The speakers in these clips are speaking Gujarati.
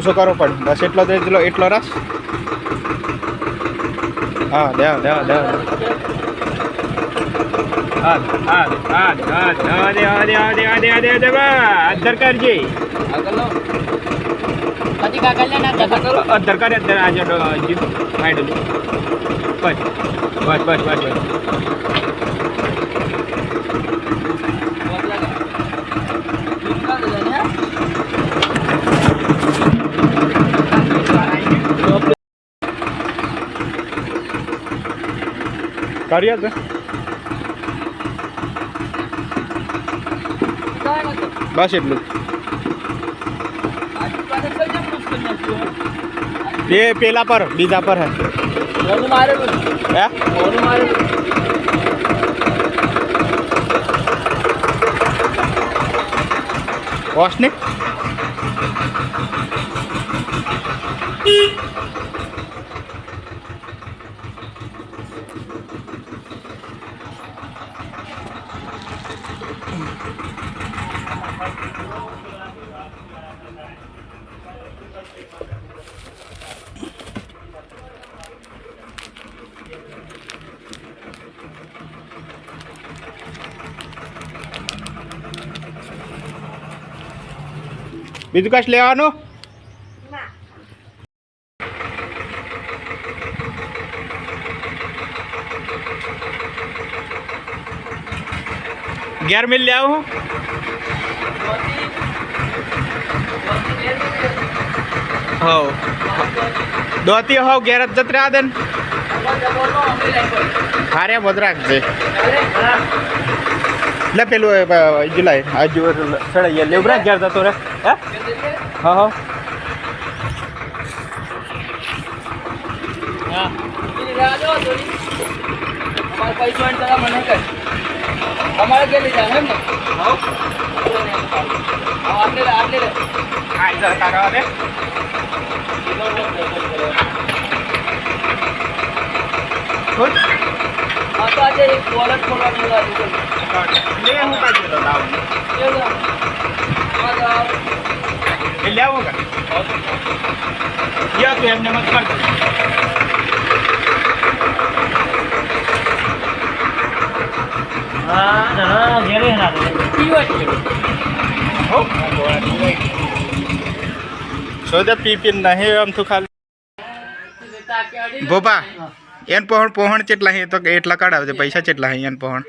ઓછો કરવો પડે બસ એટલો જ એટલો રસ હા દેવા દેવા દેવા અધર કરજે અધર કરે અધર આજે બસ બસ બસ બસ બસ કરીએ તો બસ એટલું એ પેલા પર બીજા પર હે ઓસને બીજું કશ લેવાનું ઘેર મિલ લે આવું હો દોતી હોવ ઘેર જ જત રહ્યા દે હારે બધ રાખજે લે પેલું જુલાઈ આજુ સડાઈ લેવું રાખ ઘેર જતો રે હે હા હા हमारे के लिए जाना है ना हां आने આ ઇધર કાઢવા દે ખુદ हां तो आज एक वॉलेट खोलवा दूंगा લે હું કાઢી દો દાવ ये लो आज એ લે આવો કા યા તો એમને મત કર हां ना घेरे ना पीवा છે હો સોદા પીપી નહીં આમ તો ખાલી બોબા એન પહોણ ચેટલા હે તો એટલા કાઢાવજે પૈસા ચેટલા હે એન પહોણ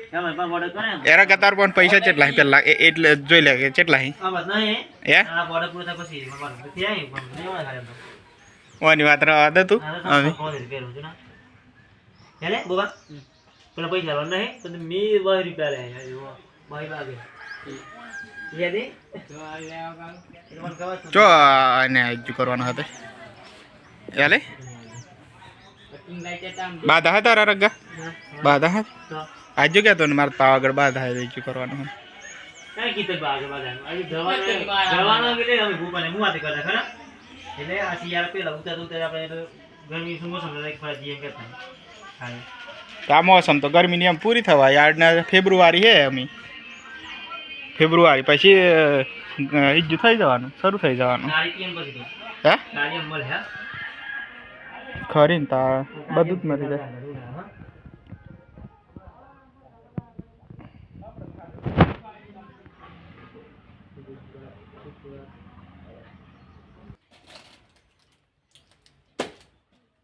એરા કતાર પણ પૈસા ચેટલા હે પેલા એટલે જોઈ લે કે ચેટલા હે હે ઓની વાત રવા દે તું અમે પેલા પૈસા લાવ નહીં તો મે 20 રૂપિયા લે ભાઈ લાગે લે દે જો આને આજુ કરવાનો હતો યાલે બાધા હતા તારા રગા બાધા હતા આજુ કે તો ને માર પાવાગઢ બાધા હે આજુ કરવાનું કઈ કીધું બાધા આજે જવાનો કે અમે ભૂપાને મુવાતે કરતા ખરા એટલે આ યાર પેલા ઉતા આપણે ગરમી મોસમ લાઈક ફાજી એમ કરતા હા આ મોસમ તો ગરમીની એમ પૂરી થવા યાર્ડના ફેબ્રુઆરી હે અમે ફેબ્રુઆરી પછી ઈજુ થઈ જવાનું શરૂ થઈ જવાનું હે ખરી ને તા બધું જ મરી જાય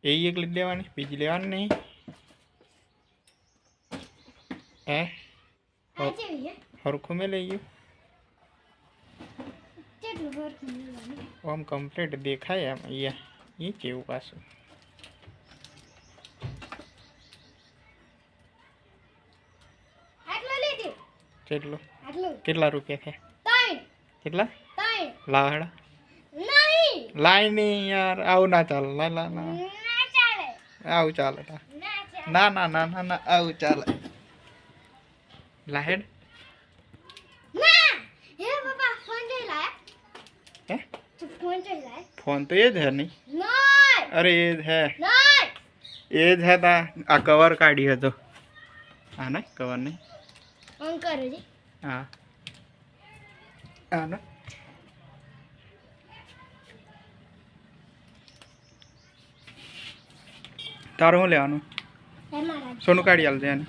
એ એક લીધ લેવાની બીજી લેવાની નહીં હે હરખું મેં લઈ ગયું આમ કમ્પ્લીટ દેખાય એમ અહીંયા એ કેવું પાછું કેટલું કેટલા રૂપિયા થયા કેટલા લાવડા લાઈ નહીં યાર આવું ના ચાલે લા લા ના આવું ચાલે ના ના ના ના ના આવું ચાલે લાહેડ फोन तो ये है नहीं अरे ये है था आ कवर काढ़ी है तो हाँ ना कवर नहीं हाँ हाँ ना તારું શું લેવાનું સોનું કાઢી આલજે એને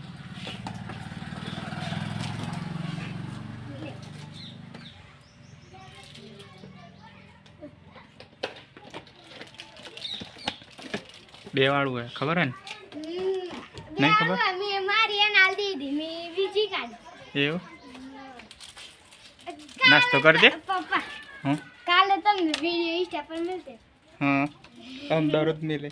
બે વાળું હોય ખબર હે ને નહીં ખબર એવું નાસ્તો કરજે હું કાલે તમને વિડિયો ઇન્સ્ટા પર મળશે હા આમ દરરોજ મિલે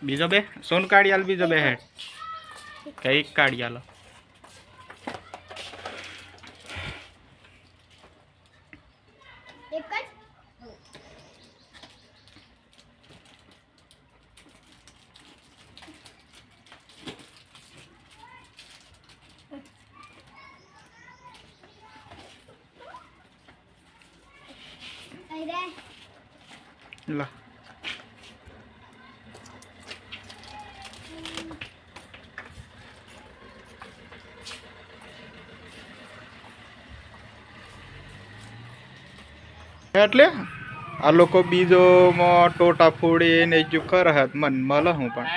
બીજો બે સોન કાઢી આલ બીજો બે હેડ કઈક કાઢી આલો એક જ લા એટલે આ લોકો બીજોમાં ટોટા ફોડી ને જો કરે મન મળે હું પણ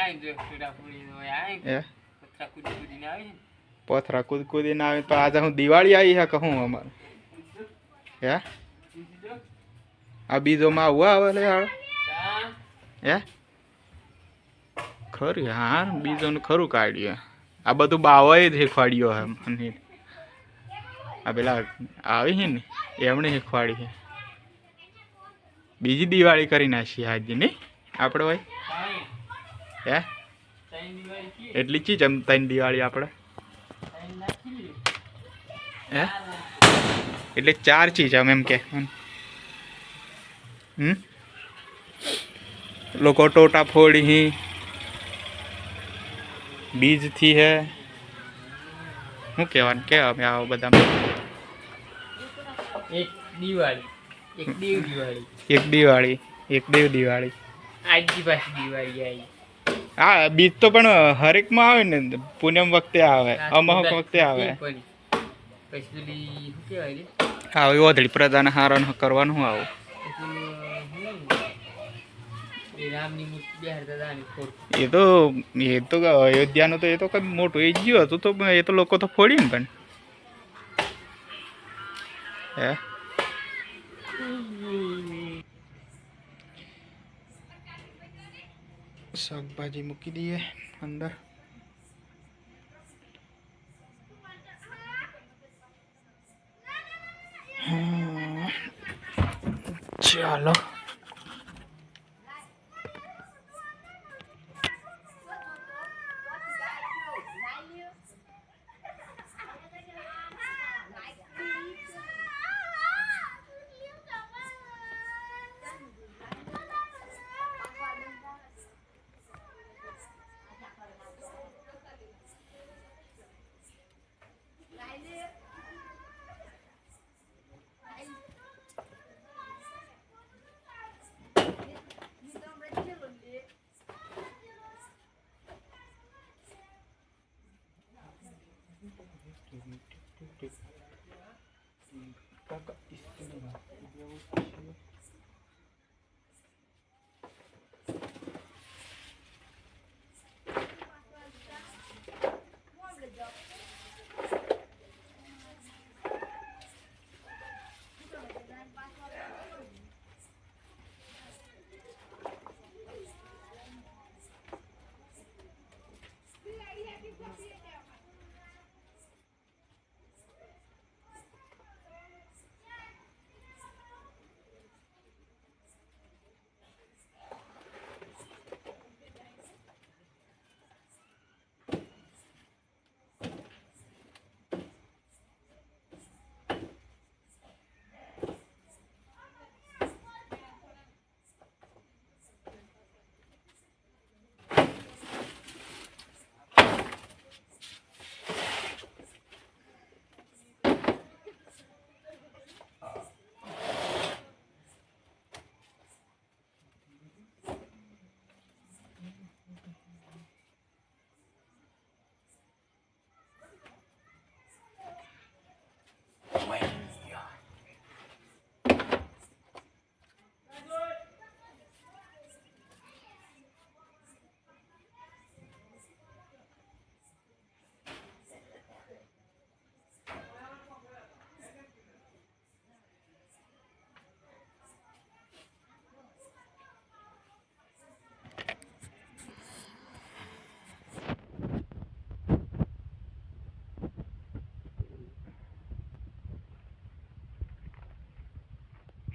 પથરા કૂદ કૂદીને આવે તો આજે હું દિવાળી આવી હે કહું અમારે હે આ બીજોમાં આવું આવે લે હાલ હે ખરું હા બીજોનું ખરું કાઢ્યું આ બધું બાવાએ જ શીખવાડ્યો હે મને આ પેલા આવી છે ને એમણે શીખવાડી છે બીજી દિવાળી કરી નાખીએ આજે નહીં આપણે ભાઈ હે એટલી ચીજ એમ ત્રણ દિવાળી આપણે હે એટલે ચાર ચીજ આમ એમ કે લોકો ટોટા ફોડી બીજથી હે શું કહેવાનું કે અમે આવો બધા એક દિવાળી એક દેવ દિવાળી એક દિવાળી એક દેવ દિવાળી આજની પાછી દિવાળી આવી હા બીજ તો પણ હરેકમાં આવે ને પૂનમ વખતે આવે અમાવક વખતે આવે પછી શું કહેવાય હા ઓધડી પ્રધાન હારણ કરવાનું આવું રામની મૂર્તિ બેહાડતા હતા એ તો અયોધ્યાનું તો એ તો કઈ મોટું એ ગયું હતું તો એ તો લોકો તો ફોડી ને પણ હે શાકભાજી મૂકી દઈએ અંદર ચાલો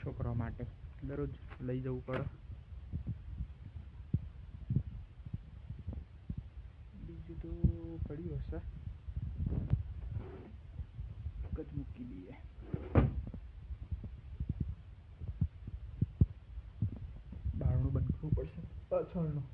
છોકરા માટે દરરોજ લઈ જવું પડે. બીજું તો પડ્યું હશે, એક જ મૂકી દઈએ. બારણું બંધ કરવું પડશે પાછળનું.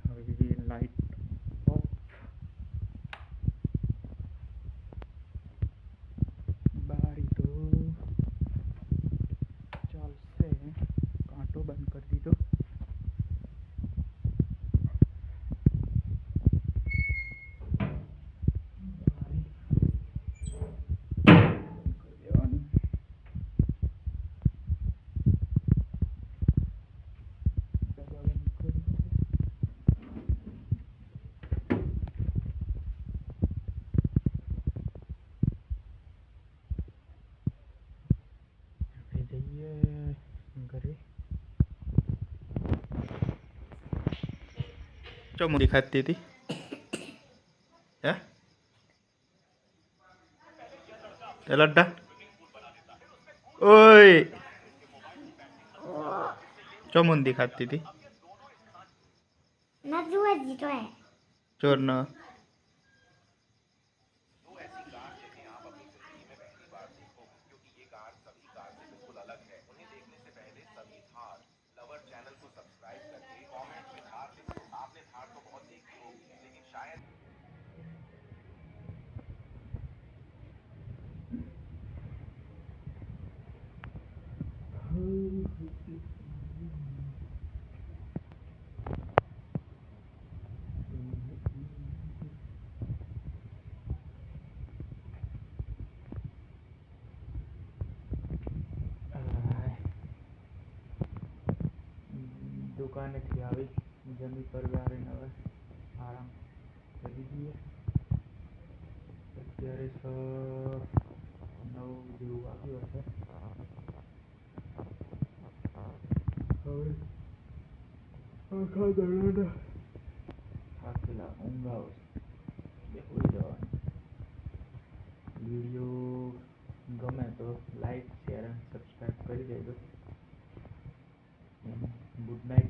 હવે લાઈટ ઓફ. બારી તો ચાલશે, કાંટો બંધ કરી દીધો. બારી કરી દેવાની. ડબ્બા બંધ કરી દીધા. હવે જઈએ ઘરે. ચો મૂડી ખાતી હતી હે તે લડ્ડા. ઓય ચો મુંદી ખાતી હતી ના જોવા જીતો હે ચોર ન. દુકાનેથી આવી જમી પરવારીને હવે આરામ કરી દઈએ. અત્યારે 9 જેવું વાગ્યું હશે. હવે આખા દાડાના થાકેલા ઊંઘ આવશે, હોઈ જવાનું. વિડીયો ગમે તો લાઈક શેર અને સબસ્ક્રાઈબ કરી દેજો. Good night.